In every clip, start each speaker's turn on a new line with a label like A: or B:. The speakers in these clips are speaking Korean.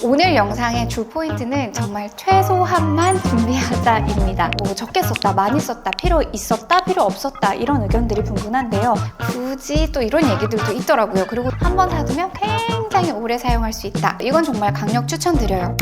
A: 오늘 영상의 주 포인트는 정말 최소한만 준비하자입니다. 적게 썼다, 많이 썼다, 필요 있었다, 필요 없었다 이런 의견들이 분분한데요. 굳이 또 이런 얘기들도 있더라고요. 그리고 한 번 사두면 굉장히 오래 사용할 수 있다. 이건 정말 강력 추천드려요.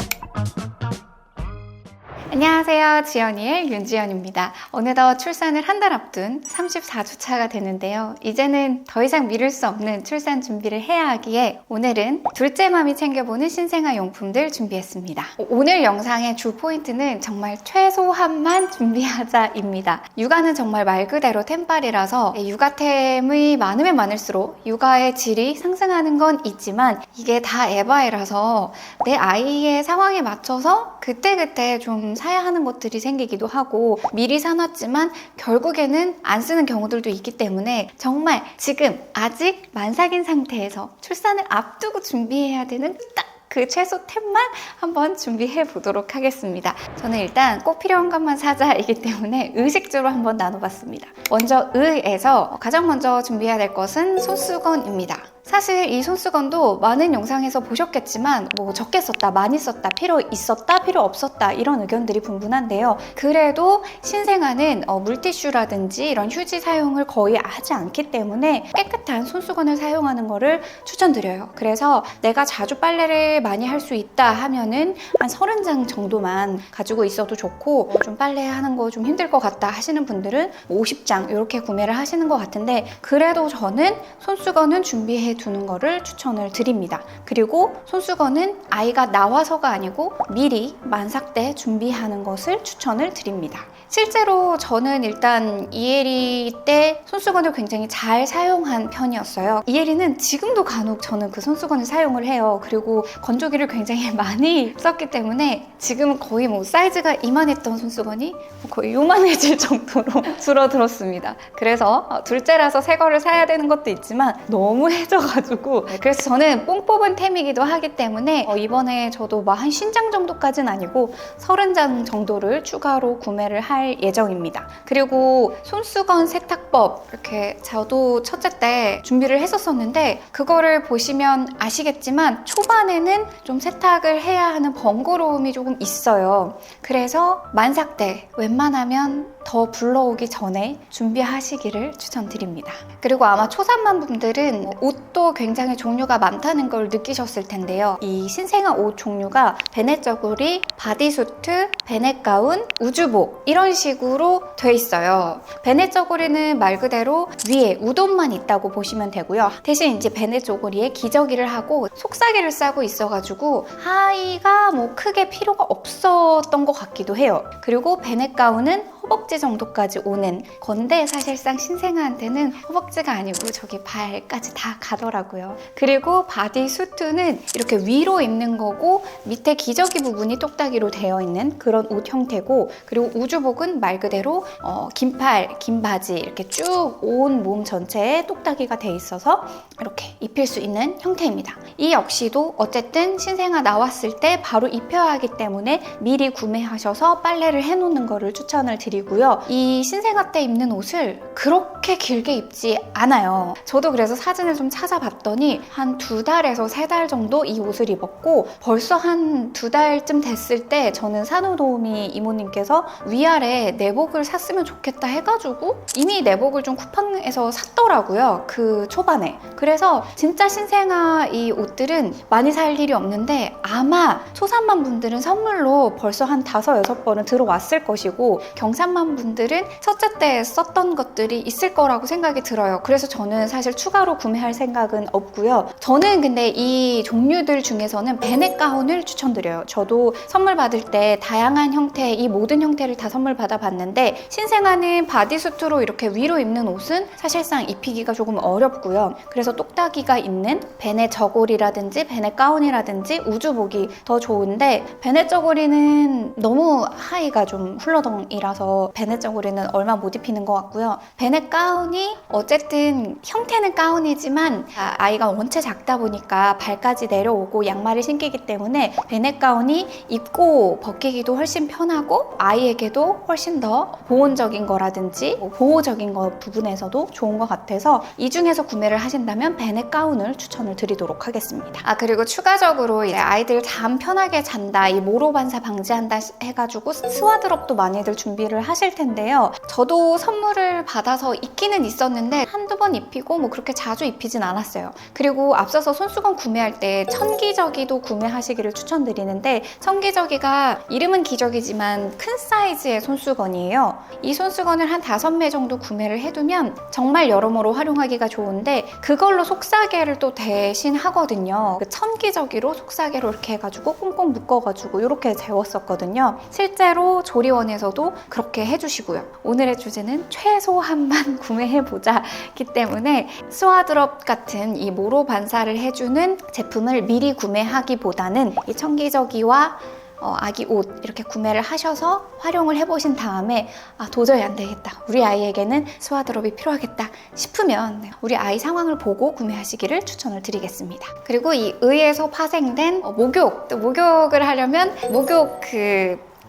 A: 안녕하세요. 지연이의 윤지연입니다. 어느덧 출산을 한 달 앞둔 34주차가 되는데요. 이제는 더 이상 미룰 수 없는 출산 준비를 해야 하기에 오늘은 둘째 맘이 챙겨보는 신생아 용품들 준비했습니다. 오늘 영상의 주 포인트는 정말 최소한만 준비하자입니다. 육아는 정말 말 그대로 템빨이라서 육아템이 많으면 많을수록 육아의 질이 상승하는 건 있지만 이게 다 에바이라서 내 아이의 상황에 맞춰서 그때그때 좀 사야 하는 것들이 생기기도 하고 미리 사놨지만 결국에는 안 쓰는 경우들도 있기 때문에 정말 지금 아직 만삭인 상태에서 출산을 앞두고 준비해야 되는 딱 그 최소 템만 한번 준비해 보도록 하겠습니다. 저는 일단 꼭 필요한 것만 사자이기 때문에 의식주로 한번 나눠봤습니다. 먼저 의에서 가장 먼저 준비해야 될 것은 손수건입니다. 사실 이 손수건도 많은 영상에서 보셨겠지만 적게 썼다, 많이 썼다, 필요 있었다, 필요 없었다 이런 의견들이 분분한데요. 그래도 신생아는 물티슈라든지 이런 휴지 사용을 거의 하지 않기 때문에 깨끗한 손수건을 사용하는 거를 추천드려요. 그래서 내가 자주 빨래를 많이 할 수 있다 하면은 한 30장 정도만 가지고 있어도 좋고 좀 빨래하는 거 좀 힘들 것 같다 하시는 분들은 50장 이렇게 구매를 하시는 것 같은데 그래도 저는 손수건은 준비해 두는 거를 추천을 드립니다. 그리고 손수건은 아이가 나와서가 아니고 미리 만삭 때 준비하는 것을 추천을 드립니다. 실제로 저는 일단 이혜리 때 손수건을 굉장히 잘 사용한 편이었어요. 이혜리는 지금도 간혹 저는 그 손수건을 사용을 해요. 그리고 건조기를 굉장히 많이 썼기 때문에 지금은 거의 사이즈가 이만했던 손수건이 거의 요만해질 정도로 줄어들었습니다. 그래서 둘째라서 새 거를 사야 되는 것도 있지만 너무 해져가지고 그래서 저는 뽕 뽑은 템이기도 하기 때문에 이번에 저도 한 50장 정도까지는 아니고 30장 정도를 추가로 구매를 할 예정입니다. 그리고 손수건 세탁법 이렇게 저도 첫째 때 준비를 했었었는데 그거를 보시면 아시겠지만 초반에는 좀 세탁을 해야 하는 번거로움이 조금 있어요. 그래서 만삭 때 웬만하면 더 불러오기 전에 준비하시기를 추천드립니다. 그리고 아마 초산만 분들은 옷도 굉장히 종류가 많다는 걸 느끼셨을 텐데요. 이 신생아 옷 종류가 베넷저고리, 바디수트, 베넷가운, 우주복 이런 식으로 돼 있어요. 베넷저고리는 말 그대로 위에 우돈만 있다고 보시면 되고요. 대신 이제 베넷저고리에 기저귀를 하고 속사기를 싸고 있어가지고 하의가 크게 필요가 없었던 것 같기도 해요. 그리고 베넷가운은 허벅지 정도까지 오는 건데 사실상 신생아한테는 허벅지가 아니고 저기 발까지 다 가더라고요. 그리고 바디수트는 이렇게 위로 입는 거고 밑에 기저귀 부분이 똑딱이로 되어 있는 그런 옷 형태고 그리고 우주복은 말 그대로 긴 팔, 긴 바지 이렇게 쭉 온 몸 전체에 똑딱이가 돼 있어서 이렇게 입힐 수 있는 형태입니다. 이 역시도 어쨌든 신생아 나왔을 때 바로 입혀야 하기 때문에 미리 구매하셔서 빨래를 해놓는 거를 추천을 드리고요. 이 신생아 때 입는 옷을 그렇게 길게 입지 않아요. 저도 그래서 사진을 좀 찾아봤더니 한 2달에서 3달 정도 이 옷을 입었고 벌써 한 2달쯤 됐을 때 저는 산후도우미 이모님께서 위아래 내복을 샀으면 좋겠다 해가지고 이미 내복을 좀 쿠팡에서 샀더라고요. 그 초반에. 그래서 진짜 신생아 이 옷들은 많이 살 일이 없는데 아마 초산만 분들은 선물로 벌써 한 5-6번은 들어왔을 것이고 경산만 분들은 첫째 때 썼던 것들이 있을 거라고 생각이 들어요. 그래서 저는 사실 추가로 구매할 생각은 없고요. 저는 근데 이 종류들 중에서는 베넷 가운을 추천드려요. 저도 선물 받을 때 다양한 형태, 이 모든 형태를 다 선물 받아봤는데 신생아는 바디수트로 이렇게 위로 입는 옷은 사실상 입히기가 조금 어렵고요. 그래서 똑딱이가 있는 베넷 저고리라든지 베넷 가운이라든지 우주복이 더 좋은데 베넷 저고리는 너무 하의가 좀 훌러덩이라서 베넷 저고리는 얼마 못 입히는 것 같고요. 베넷 가운 가운이 어쨌든 형태는 가운이지만 아이가 원체 작다 보니까 발까지 내려오고 양말을 신기기 때문에 베넷 가운이 입고 벗기기도 훨씬 편하고 아이에게도 훨씬 더 보온적인 거라든지 보호적인 거 부분에서도 좋은 것 같아서 이 중에서 구매를 하신다면 베넷 가운을 추천을 드리도록 하겠습니다. 그리고 추가적으로 이제 아이들 잠 편하게 잔다, 이 모로 반사 방지한다 해가지고 스와드롭도 많이들 준비를 하실 텐데요. 저도 선물을 받아서 입기는 있었는데 한두 번 입히고 뭐 그렇게 자주 입히진 않았어요. 그리고 앞서서 손수건 구매할 때 천기저귀도 구매하시기를 추천드리는데, 천기저귀가 이름은 기저귀지만 큰 사이즈의 손수건이에요. 이 손수건을 한 5매 정도 구매를 해두면 정말 여러모로 활용하기가 좋은데, 그걸로 속사계를 또 대신 하거든요. 그 천기저귀로 속사계로 이렇게 해가지고 꽁꽁 묶어가지고 이렇게 재웠었거든요. 실제로 조리원에서도 그렇게 해주시고요. 오늘의 주제는 최소한만 구매해보자기 때문에 스와드롭 같은 이 모로 반사를 해주는 제품을 미리 구매하기보다는 이 천기저귀와 아기 옷 이렇게 구매를 하셔서 활용을 해보신 다음에 도저히 안 되겠다, 우리 아이에게는 스와드롭이 필요하겠다 싶으면 우리 아이 상황을 보고 구매하시기를 추천을 드리겠습니다. 그리고 이 의에서 파생된 목욕을 하려면 목욕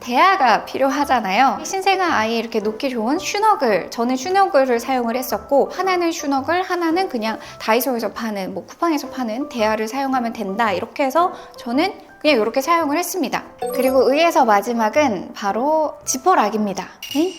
A: 대야가 필요하잖아요. 신생아 아이 이렇게 놓기 좋은 저는 슈너글을 사용을 했었고, 하나는 슈너글, 하나는 그냥 다이소에서 파는 쿠팡에서 파는 대야를 사용하면 된다, 이렇게 해서 저는 그냥 이렇게 사용을 했습니다. 그리고 의에서 마지막은 바로 지퍼락입니다.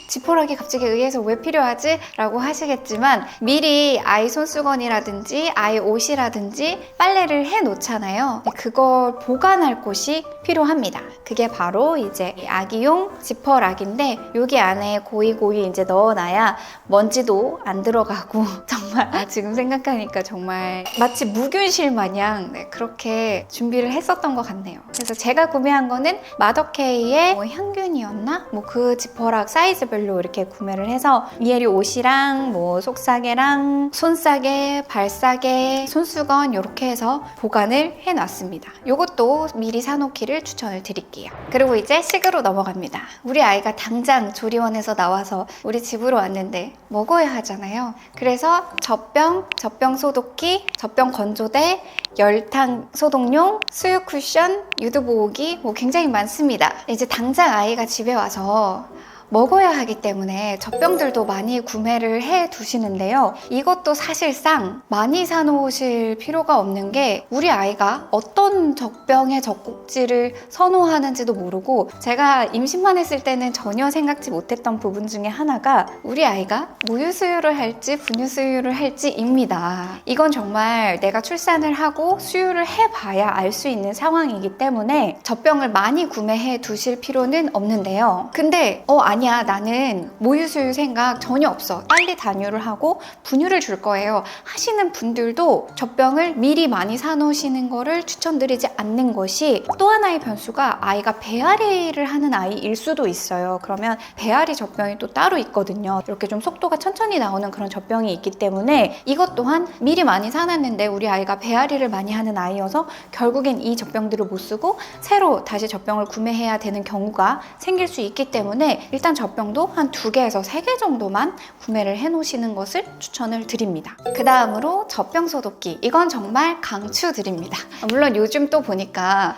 A: 지퍼락이 갑자기 의에서 왜 필요하지? 라고 하시겠지만, 미리 아이 손수건이라든지 아이 옷이라든지 빨래를 해 놓잖아요. 그걸 보관할 곳이 필요합니다. 그게 바로 이제 아기용 지퍼락인데, 여기 안에 고이고이 이제 넣어놔야 먼지도 안 들어가고 정말 지금 생각하니까 정말 마치 무균실 마냥 그렇게 준비를 했었던 것 같네요. 그래서 제가 구매한 거는 마더케이의 향균이었나? 그 지퍼락 사이즈별로 이렇게 구매를 해서 이혜리 옷이랑 속사계랑 손싸개, 발싸개, 손수건 이렇게 해서 보관을 해놨습니다. 이것도 미리 사놓기를 추천을 드릴게요. 그리고 이제 식으로 넘어갑니다. 우리 아이가 당장 조리원에서 나와서 우리 집으로 왔는데 먹어야 하잖아요. 그래서 젖병 소독기, 젖병 건조대, 열탕 소독용, 수유 쿠션, 유두 보호기 굉장히 많습니다. 이제 당장 아이가 집에 와서 먹어야 하기 때문에 젖병들도 많이 구매를 해 두시는데요. 이것도 사실상 많이 사놓으실 필요가 없는 게, 우리 아이가 어떤 젖병의 젖꼭지를 선호하는지도 모르고, 제가 임신만 했을 때는 전혀 생각지 못했던 부분 중에 하나가 우리 아이가 무유 수유를 할지 분유 수유를 할지입니다. 이건 정말 내가 출산을 하고 수유를 해봐야 알 수 있는 상황이기 때문에 젖병을 많이 구매해 두실 필요는 없는데요. 근데 아니야, 나는 모유수유 생각 전혀 없어, 빨리 단유를 하고 분유를 줄 거예요 하시는 분들도 젖병을 미리 많이 사놓으시는 거를 추천드리지 않는 것이, 또 하나의 변수가 아이가 배앓이를 하는 아이일 수도 있어요. 그러면 배앓이 젖병이 또 따로 있거든요. 이렇게 좀 속도가 천천히 나오는 그런 젖병이 있기 때문에 이것 또한 미리 많이 사놨는데 우리 아이가 배앓이를 많이 하는 아이여서 결국엔 이 젖병들을 못 쓰고 새로 다시 젖병을 구매해야 되는 경우가 생길 수 있기 때문에, 일단 젖병도 한 2개에서 3개 정도만 구매를 해 놓으시는 것을 추천을 드립니다. 그 다음으로 젖병 소독기, 이건 정말 강추드립니다. 물론 요즘 또 보니까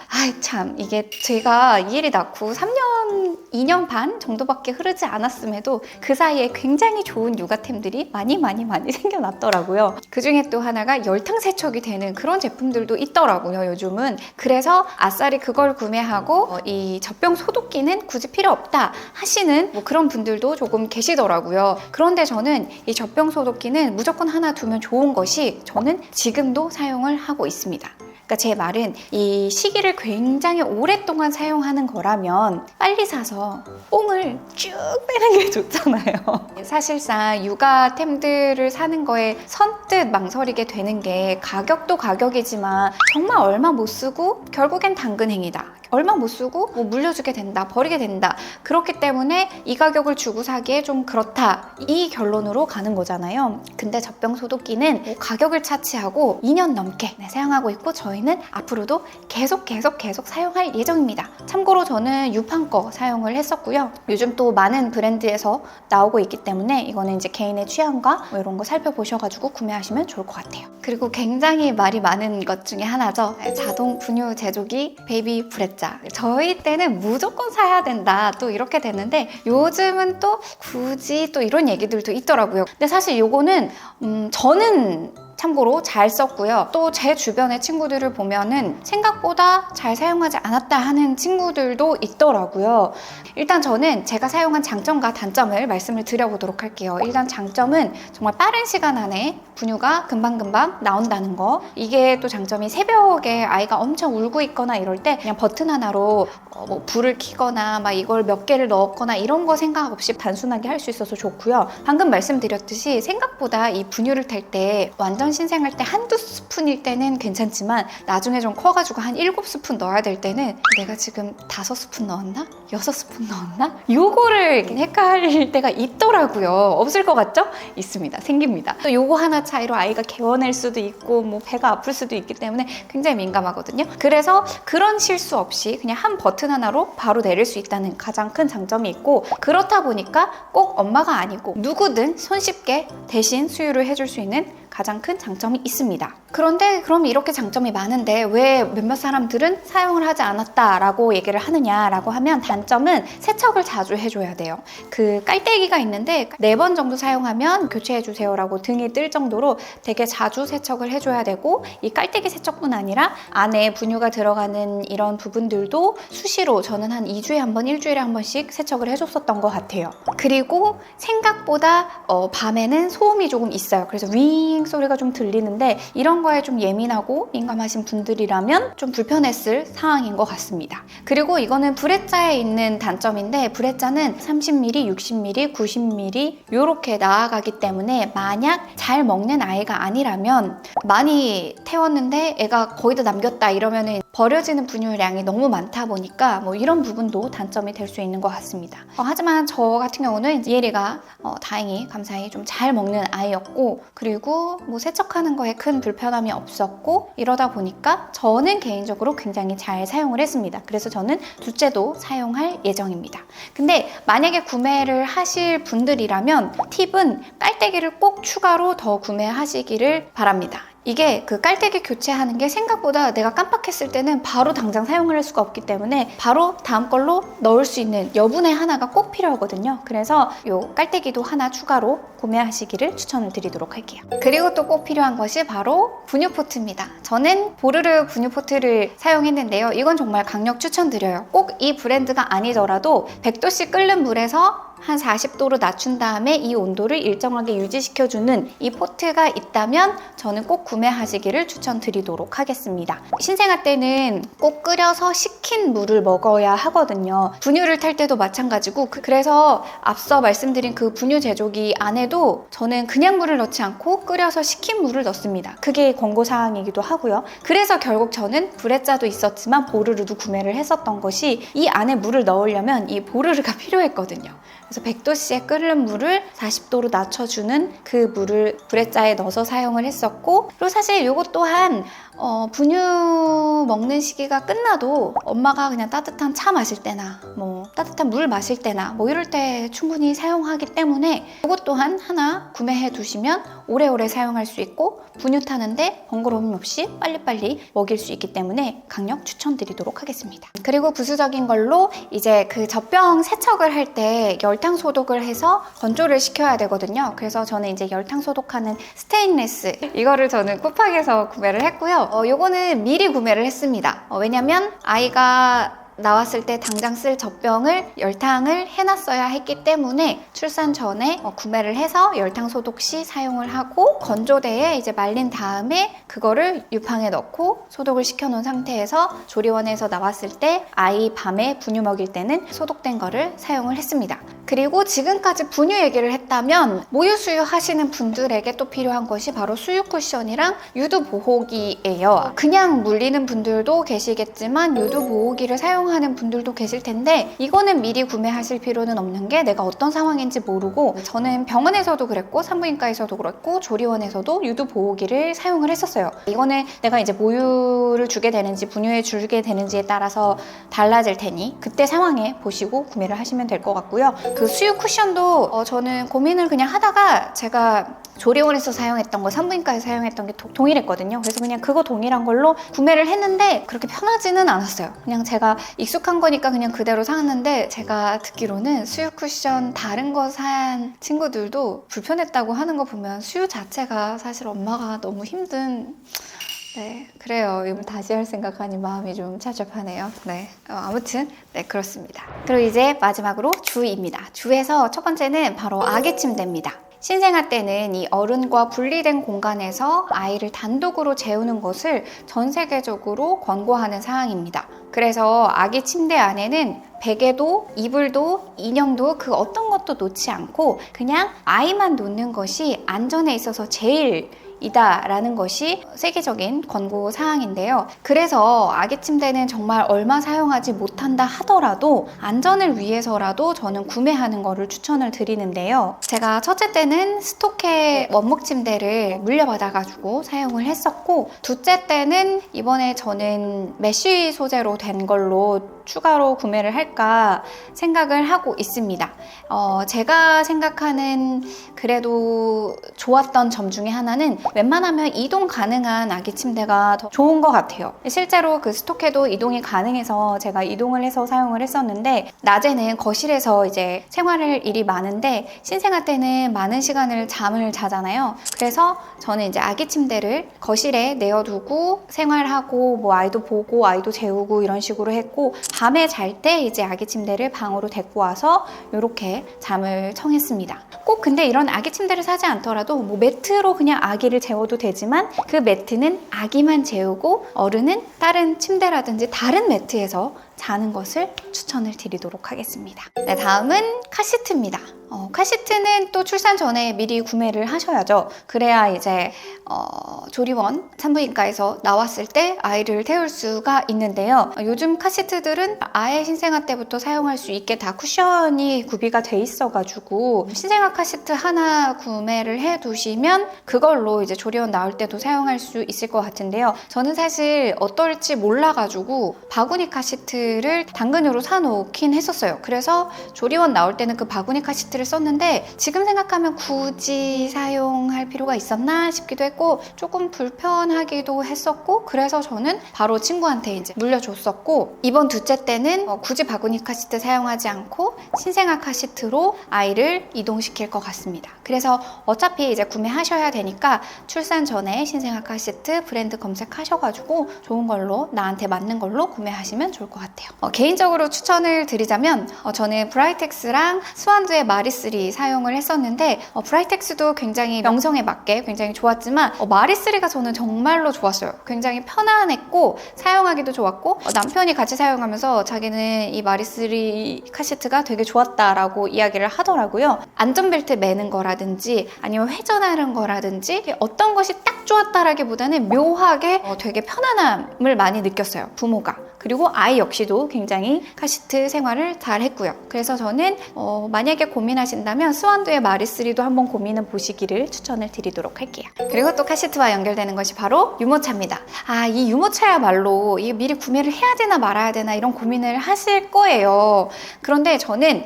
A: 이게 제가 이혜리 낳고 2년 반 정도밖에 흐르지 않았음에도 그 사이에 굉장히 좋은 육아템들이 많이 생겨났더라고요. 그 중에 또 하나가 열탕 세척이 되는 그런 제품들도 있더라고요, 요즘은. 그래서 아싸리 그걸 구매하고 이 젖병 소독기는 굳이 필요 없다 하시는 그런 분들도 조금 계시더라고요. 그런데 저는 이 젖병 소독기는 무조건 하나 두면 좋은 것이, 저는 지금도 사용을 하고 있습니다. 그러니까 제 말은, 이 시기를 굉장히 오랫동안 사용하는 거라면 빨리 사서 뽕을 쭉 빼는 게 좋잖아요. 사실상 육아템들을 사는 거에 선뜻 망설이게 되는 게, 가격도 가격이지만 정말 얼마 못 쓰고 결국엔 당근 행위다, 얼마 못 쓰고 뭐 물려주게 된다, 버리게 된다. 그렇기 때문에 이 가격을 주고 사기에 좀 그렇다. 이 결론으로 가는 거잖아요. 근데 젖병 소독기는 뭐 가격을 차치하고 2년 넘게 사용하고 있고 저희는 앞으로도 계속 사용할 예정입니다. 참고로 저는 유판 거 사용을 했었고요. 요즘 또 많은 브랜드에서 나오고 있기 때문에 이거는 이제 개인의 취향과 뭐 이런 거 살펴보셔가지고 구매하시면 좋을 것 같아요. 그리고 굉장히 말이 많은 것 중에 하나죠. 자동 분유 제조기 베이비 브레자. 저희 때는 무조건 사야 된다 또 이렇게 됐는데 요즘은 또 굳이 또 이런 얘기들도 있더라고요. 근데 사실 요거는 저는 참고로 잘 썼고요. 또 제 주변의 친구들을 보면은 생각보다 잘 사용하지 않았다 하는 친구들도 있더라고요. 일단 저는 제가 사용한 장점과 단점을 말씀을 드려보도록 할게요. 일단 장점은 정말 빠른 시간 안에 분유가 금방금방 나온다는 거. 이게 또 장점이 새벽에 아이가 엄청 울고 있거나 이럴 때 그냥 버튼 하나로 뭐 불을 켜거나 막 이걸 몇 개를 넣었거나 이런 거 생각 없이 단순하게 할 수 있어서 좋고요. 방금 말씀드렸듯이 생각보다 이 분유를 탈 때 완전 신생할 때 한두 스푼일 때는 괜찮지만 나중에 좀 커가지고 한 7스푼 넣어야 될 때는 내가 지금 5스푼 넣었나? 6스푼 넣었나? 요거를 헷갈릴 때가 있더라고요. 없을 것 같죠? 있습니다. 생깁니다. 또 요거 하나 차이로 아이가 개원할 수도 있고 뭐 배가 아플 수도 있기 때문에 굉장히 민감하거든요. 그래서 그런 실수 없이 그냥 한 버튼 하나로 바로 내릴 수 있다는 가장 큰 장점이 있고 그렇다 보니까 꼭 엄마가 아니고 누구든 손쉽게 대신 수유를 해줄 수 있는 가장 큰 장점이 있습니다. 그런데 그럼 이렇게 장점이 많은데 왜 몇몇 사람들은 사용을 하지 않았다라고 얘기를 하느냐라고 하면 단점은 세척을 자주 해줘야 돼요. 그 깔때기가 있는데 4번 정도 사용하면 교체해주세요라고 등이 뜰 정도로 되게 자주 세척을 해줘야 되고 이 깔때기 세척뿐 아니라 안에 분유가 들어가는 이런 부분들도 수시로 저는 한 2주에 한 번, 일주일에 한 번씩 세척을 해줬었던 것 같아요. 그리고 생각보다 밤에는 소음이 조금 있어요. 그래서 윙 소리가 좀 들리는데 이런 거에 좀 예민하고 민감하신 분들이라면 좀 불편했을 상황인 것 같습니다. 그리고 이거는 브레자에 있는 단점인데 브레자는 30ml, 60ml, 90ml 이렇게 나아가기 때문에 만약 잘 먹는 아이가 아니라면 많이 태웠는데 애가 거의 다 남겼다 이러면은 버려지는 분유량이 너무 많다 보니까 뭐 이런 부분도 단점이 될 수 있는 것 같습니다. 하지만 저 같은 경우는 이혜리가 다행히 감사히 좀 잘 먹는 아이였고 그리고 뭐 세척하는 거에 큰 불편함이 없었고 이러다 보니까 저는 개인적으로 굉장히 잘 사용을 했습니다. 그래서 저는 둘째도 사용할 예정입니다. 근데 만약에 구매를 하실 분들이라면 팁은 깔때기를 꼭 추가로 더 구매하시기를 바랍니다. 이게 그 깔때기 교체하는 게 생각보다 내가 깜빡했을 때는 바로 당장 사용을 할 수가 없기 때문에 바로 다음 걸로 넣을 수 있는 여분의 하나가 꼭 필요하거든요. 그래서 요 깔때기도 하나 추가로 구매하시기를 추천을 드리도록 할게요. 그리고 또 꼭 필요한 것이 바로 분유포트입니다. 저는 보르르 분유포트를 사용했는데요. 이건 정말 강력 추천드려요. 꼭 이 브랜드가 아니더라도 100도씨 끓는 물에서 한 40도로 낮춘 다음에 이 온도를 일정하게 유지시켜주는 이 포트가 있다면 저는 꼭 구매하시기를 추천드리도록 하겠습니다. 신생아 때는 꼭 끓여서 식힌 물을 먹어야 하거든요. 분유를 탈 때도 마찬가지고 그래서 앞서 말씀드린 그 분유 제조기 안에도 저는 그냥 물을 넣지 않고 끓여서 식힌 물을 넣습니다. 그게 권고사항이기도 하고요. 그래서 결국 저는 브레자도 있었지만 보르르도 구매를 했었던 것이 이 안에 물을 넣으려면 이 보르르가 필요했거든요. 그래서 100도씨에 끓는 물을 40도로 낮춰주는 그 물을 브레자에 넣어서 사용을 했었고 그리고 사실 이것 또한 분유 먹는 시기가 끝나도 엄마가 그냥 따뜻한 차 마실 때나 뭐 따뜻한 물 마실 때나 뭐 이럴 때 충분히 사용하기 때문에 이것 또한 하나 구매해 두시면 오래오래 사용할 수 있고 분유 타는데 번거로움 없이 빨리빨리 먹일 수 있기 때문에 강력 추천드리도록 하겠습니다. 그리고 부수적인 걸로 이제 그 젖병 세척을 할 때 열탕 소독을 해서 건조를 시켜야 되거든요. 그래서 저는 이제 열탕 소독하는 스테인레스 이거를 저는 쿠팡에서 구매를 했고요. 요거는 미리 구매를 했습니다. 왜냐면 아이가 나왔을 때 당장 쓸 젖병을 열탕을 해놨어야 했기 때문에 출산 전에 구매를 해서 열탕 소독 시 사용을 하고 건조대에 이제 말린 다음에 그거를 유팡에 넣고 소독을 시켜놓은 상태에서 조리원에서 나왔을 때 아이 밤에 분유 먹일 때는 소독된 거를 사용을 했습니다. 그리고 지금까지 분유 얘기를 했다면 모유 수유 하시는 분들에게 또 필요한 것이 바로 수유 쿠션이랑 유두 보호기예요. 그냥 물리는 분들도 계시겠지만 유두 보호기를 사용하는 분들도 계실 텐데 이거는 미리 구매하실 필요는 없는 게 내가 어떤 상황인지 모르고 저는 병원에서도 그랬고 산부인과에서도 그랬고 조리원에서도 유두 보호기를 사용을 했었어요. 이거는 내가 이제 모유를 주게 되는지 분유에 주게 되는지에 따라서 달라질 테니 그때 상황에 보시고 구매를 하시면 될 것 같고요. 그 수유 쿠션도 저는 고민을 그냥 하다가 제가 조리원에서 사용했던 거 산부인과에서 사용했던 게 동일했거든요. 그래서 그냥 그거 동일한 걸로 구매를 했는데 그렇게 편하지는 않았어요. 그냥 제가 익숙한 거니까 그냥 그대로 샀는데 제가 듣기로는 수유 쿠션 다른 거 산 친구들도 불편했다고 하는 거 보면 수유 자체가 사실 엄마가 너무 힘든 네, 그래요. 이거 다시 할 생각하니 마음이 좀 착잡하네요. 네, 아무튼 네, 그렇습니다. 그리고 이제 마지막으로 주입니다. 주에서 첫 번째는 바로 아기 침대입니다. 신생아 때는 이 어른과 분리된 공간에서 아이를 단독으로 재우는 것을 전 세계적으로 권고하는 사항입니다. 그래서 아기 침대 안에는 베개도 이불도 인형도 그 어떤 것도 놓지 않고 그냥 아이만 놓는 것이 안전에 있어서 제일 이다라는 것이 세계적인 권고 사항인데요. 그래서 아기 침대는 정말 얼마 사용하지 못한다 하더라도 안전을 위해서라도 저는 구매하는 거를 추천을 드리는데요. 제가 첫째 때는 스토케 원목 침대를 물려받아가지고 사용을 했었고 둘째 때는 이번에 저는 메쉬 소재로 된 걸로 추가로 구매를 할까 생각을 하고 있습니다. 제가 생각하는 그래도 좋았던 점 중에 하나는 웬만하면 이동 가능한 아기 침대가 더 좋은 것 같아요. 실제로 그 스토케도 이동이 가능해서 제가 이동을 해서 사용을 했었는데 낮에는 거실에서 이제 생활할 일이 많은데 신생아 때는 많은 시간을 잠을 자잖아요. 그래서 저는 이제 아기 침대를 거실에 내어두고 생활하고 뭐 아이도 보고 아이도 재우고 이런 식으로 했고 밤에 잘 때 이제 아기 침대를 방으로 데리고 와서 이렇게 잠을 청했습니다. 꼭 근데 이런 아기 침대를 사지 않더라도 뭐 매트로 그냥 아기를 재워도 되지만 그 매트는 아기만 재우고 어른은 다른 침대라든지 다른 매트에서 자는 것을 추천을 드리도록 하겠습니다. 네, 다음은 카시트입니다. 카시트는 또 출산 전에 미리 구매를 하셔야죠. 그래야 이제 조리원 산부인과에서 나왔을 때 아이를 태울 수가 있는데요. 요즘 카시트들은 아예 신생아 때부터 사용할 수 있게 다 쿠션이 구비가 돼 있어가지고 신생아 카시트 하나 구매를 해두시면 그걸로 이제 조리원 나올 때도 사용할 수 있을 것 같은데요. 저는 사실 어떨지 몰라가지고 바구니 카시트를 당근으로 사놓긴 했었어요. 그래서 조리원 나올 때는 그 바구니 카시트를 썼는데 지금 생각하면 굳이 사용할 필요가 있었나 싶기도 했고 조금 불편하기도 했었고 그래서 저는 바로 친구한테 이제 물려줬었고 이번 둘째 때는 굳이 바구니 카시트 사용하지 않고 신생아 카시트로 아이를 이동시킬 것 같습니다. 그래서 어차피 이제 구매하셔야 되니까 출산 전에 신생아 카시트 브랜드 검색하셔가지고 좋은 걸로 나한테 맞는 걸로 구매하시면 좋을 것 같아요. 개인적으로 추천을 드리자면 저는 브라이텍스랑 스완드의 마리3 사용을 했었는데 브라이텍스도 굉장히 명성에 맞게 굉장히 좋았지만 마리3가 저는 정말로 좋았어요. 굉장히 편안했고 사용하기도 좋았고 남편이 같이 사용하면서 자기는 이 마리3 카시트가 되게 좋았다라고 이야기를 하더라고요. 안전벨트 매는 거라든지 아니면 회전하는 거라든지 어떤 것이 딱 좋았다라기보다는 묘하게 되게 편안함을 많이 느꼈어요. 부모가. 그리고 아이 역시도 굉장히 카시트 생활을 잘 했고요. 그래서 저는 만약에 고민하신다면 스완드의 마리3도 한번 고민해 보시기를 추천을 드리도록 할게요. 그리고 또 카시트와 연결되는 것이 바로 유모차입니다. 이 유모차야말로 이게 미리 구매를 해야 되나 말아야 되나 이런 고민을 하실 거예요. 그런데 저는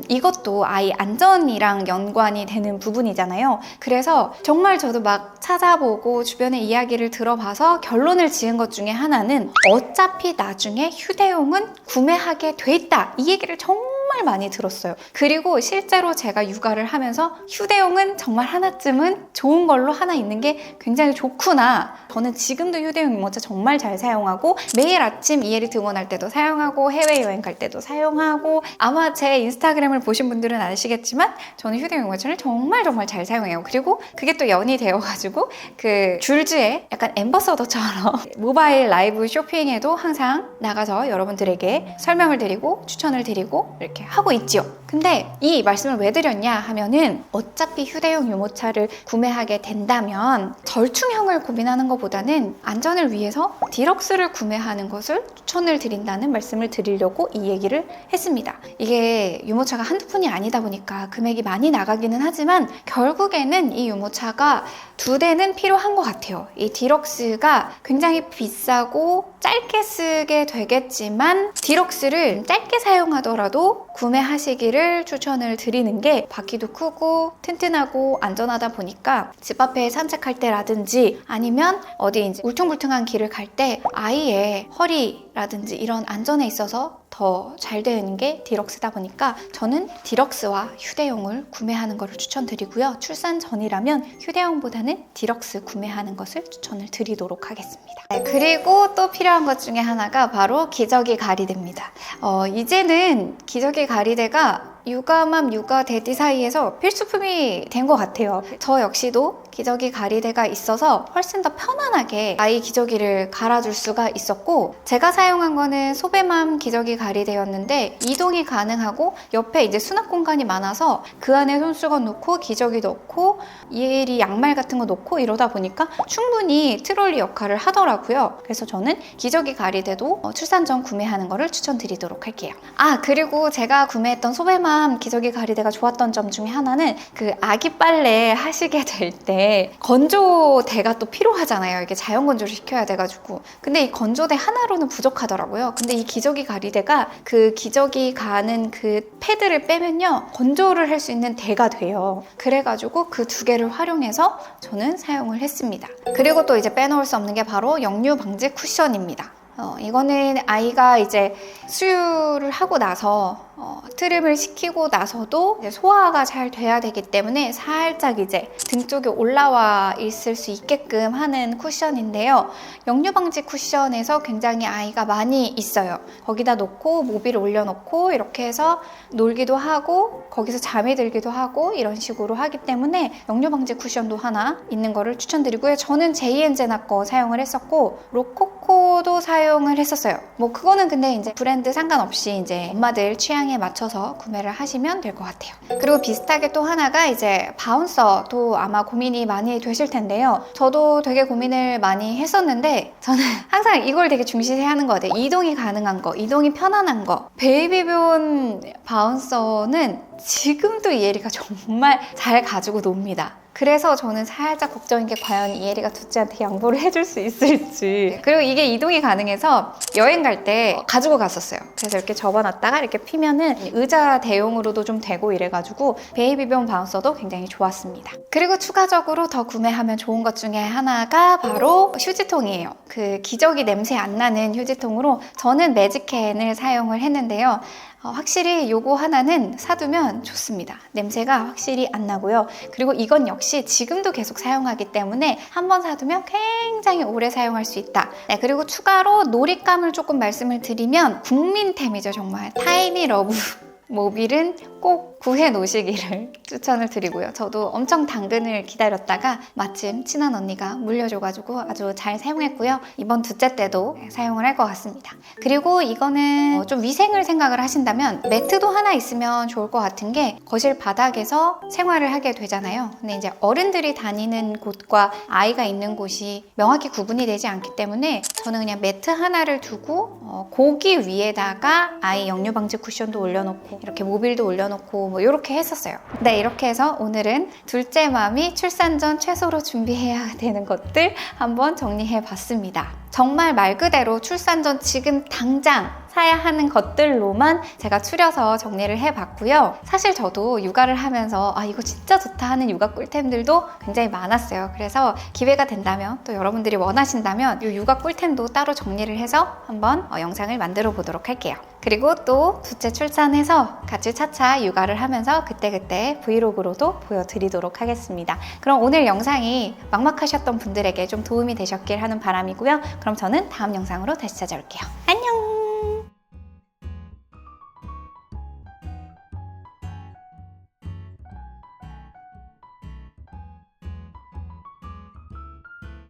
A: 이것도 아이 안전이랑 연관이 되는 부분이잖아요. 그래서 정말 저도 막 찾아보고 주변의 이야기를 들어봐서 결론을 지은 것 중에 하나는 어차피 나중에 휴대용은 구매하게 돼 있다. 이 얘기를 정말 많이 들었어요. 그리고 실제로 제가 육아를 하면서 휴대용은 정말 하나쯤은 좋은 걸로 하나 있는 게 굉장히 좋구나. 저는 지금도 휴대용 유모차 정말 잘 사용하고 매일 아침 이혜리 등원할 때도 사용하고 해외여행 갈 때도 사용하고 아마 제 인스타그램을 보신 분들은 아시겠지만 저는 휴대용 유모차를 정말 잘 사용해요. 그리고 그게 또 연이 되어가지고 그 줄즈의 약간 앰버서더처럼 모바일 라이브 쇼핑에도 항상 나가서 여러분들에게 설명을 드리고 추천을 드리고 이렇게 이렇게 하고 있지요. 근데 이 말씀을 왜 드렸냐 하면은 어차피 휴대용 유모차를 구매하게 된다면 절충형을 고민하는 것보다는 안전을 위해서 디럭스를 구매하는 것을 추천을 드린다는 말씀을 드리려고 이 얘기를 했습니다. 이게 유모차가 한두 푼이 아니다 보니까 금액이 많이 나가기는 하지만 결국에는 이 유모차가 2대는 필요한 것 같아요. 이 디럭스가 굉장히 비싸고 짧게 쓰게 되겠지만 디럭스를 짧게 사용하더라도 구매하시기를 추천을 드리는 게 바퀴도 크고 튼튼하고 안전하다 보니까 집 앞에 산책할 때라든지 아니면 어디 이제 울퉁불퉁한 길을 갈 때 아이의 허리라든지 이런 안전에 있어서 더 잘 되는 게 디럭스다 보니까 저는 디럭스와 휴대용을 구매하는 것을 추천드리고요. 출산 전이라면 휴대용보다는 디럭스 구매하는 것을 추천을 드리도록 하겠습니다. 네, 그리고 또 필요한 것 중에 하나가 바로 기저귀 가리대입니다. 이제는 기저귀 가리대가 육아맘, 육아대디 사이에서 필수품이 된 것 같아요. 저 역시도 기저귀 가리대가 있어서 훨씬 더 편안하게 아이 기저귀를 갈아줄 수가 있었고, 제가 사용한 거는 소배맘 기저귀 가리대였는데 이동이 가능하고 옆에 이제 수납 공간이 많아서 그 안에 손수건 넣고 기저귀 넣고 이혜리 양말 같은 거 넣고 이러다 보니까 충분히 트롤리 역할을 하더라고요. 그래서 저는 기저귀 가리대도 출산 전 구매하는 거를 추천드리도록 할게요. 그리고 제가 구매했던 소배맘 기저귀 가리대가 좋았던 점 중에 하나는 그 아기 빨래 하시게 될 때 건조대가 또 필요하잖아요. 이게 자연 건조를 시켜야 돼가지고. 근데 이 건조대 하나로는 부족하더라고요. 근데 이 기저귀 가리대가 그 기저귀 가는 그 패드를 빼면요, 건조를 할 수 있는 대가 돼요. 그래가지고 그 2개를 활용해서 저는 사용을 했습니다. 그리고 또 이제 빼놓을 수 없는 게 바로 역류 방지 쿠션입니다. 이거는 아이가 이제 수유를 하고 나서 트림을 시키고 나서도 이제 소화가 잘 돼야 되기 때문에 살짝 이제 등 쪽에 올라와 있을 수 있게끔 하는 쿠션인데요. 역류 방지 쿠션에서 굉장히 아이가 많이 있어요. 거기다 놓고 모비를 올려놓고 이렇게 해서 놀기도 하고 거기서 잠이 들기도 하고 이런 식으로 하기 때문에 역류 방지 쿠션도 하나 있는 거를 추천드리고요. 저는 제이엔제나 거 사용을 했었고 로코코도 사용을 했었어요. 뭐 그거는 근데 이제 브랜드 상관없이 이제 엄마들 취향에 맞춰서 구매를 하시면 될 것 같아요. 그리고 비슷하게 또 하나가 이제 바운서도 아마 고민이 많이 되실 텐데요. 저도 되게 고민을 많이 했었는데 저는 항상 이걸 되게 중시하는 것 같아요. 이동이 가능한 거, 이동이 편안한 거. 베이비본 바운서는 지금도 이혜리가 정말 잘 가지고 놉니다. 그래서 저는 살짝 걱정인 게 과연 이혜리가 둘째한테 양보를 해줄 수 있을지. 그리고 이게 이동이 가능해서 여행 갈 때 가지고 갔었어요. 그래서 이렇게 접어놨다가 이렇게 피면은 의자 대용으로도 좀 되고 이래가지고 베이비병 바운서도 굉장히 좋았습니다. 그리고 추가적으로 더 구매하면 좋은 것 중에 하나가 바로 휴지통이에요. 그 기저귀 냄새 안 나는 휴지통으로 저는 매직캔을 사용을 했는데요. 확실히 요거 하나는 사두면 좋습니다. 냄새가 확실히 안 나고요. 그리고 이건 역시 지금도 계속 사용하기 때문에 한번 사두면 굉장히 오래 사용할 수 있다. 네, 그리고 추가로 놀잇감을 조금 말씀을 드리면 국민템이죠. 정말 타이니 러브 모빌은 꼭 구해 놓으시기를 추천을 드리고요. 저도 엄청 당근을 기다렸다가 마침 친한 언니가 물려줘가지고 아주 잘 사용했고요. 이번 둘째 때도 사용을 할 것 같습니다. 그리고 이거는 좀 위생을 생각을 하신다면 매트도 하나 있으면 좋을 것 같은 게 거실 바닥에서 생활을 하게 되잖아요. 근데 이제 어른들이 다니는 곳과 아이가 있는 곳이 명확히 구분이 되지 않기 때문에 저는 그냥 매트 하나를 두고 고기 위에다가 아이 역류 방지 쿠션도 올려놓고 이렇게 모빌도 올려놓고 뭐 이렇게 했었어요. 네, 이렇게 해서 오늘은 둘째 맘이 출산 전 최소로 준비해야 되는 것들 한번 정리해 봤습니다. 정말 말 그대로 출산 전 지금 당장 사야 하는 것들로만 제가 추려서 정리를 해봤고요. 사실 저도 육아를 하면서 이거 진짜 좋다 하는 육아 꿀템들도 굉장히 많았어요. 그래서 기회가 된다면 또 여러분들이 원하신다면 이 육아 꿀템도 따로 정리를 해서 한번 영상을 만들어 보도록 할게요. 그리고 또 둘째 출산해서 같이 차차 육아를 하면서 그때그때 브이로그로도 보여드리도록 하겠습니다. 그럼 오늘 영상이 막막하셨던 분들에게 좀 도움이 되셨길 하는 바람이고요. 그럼 저는 다음 영상으로 다시 찾아올게요. 안녕!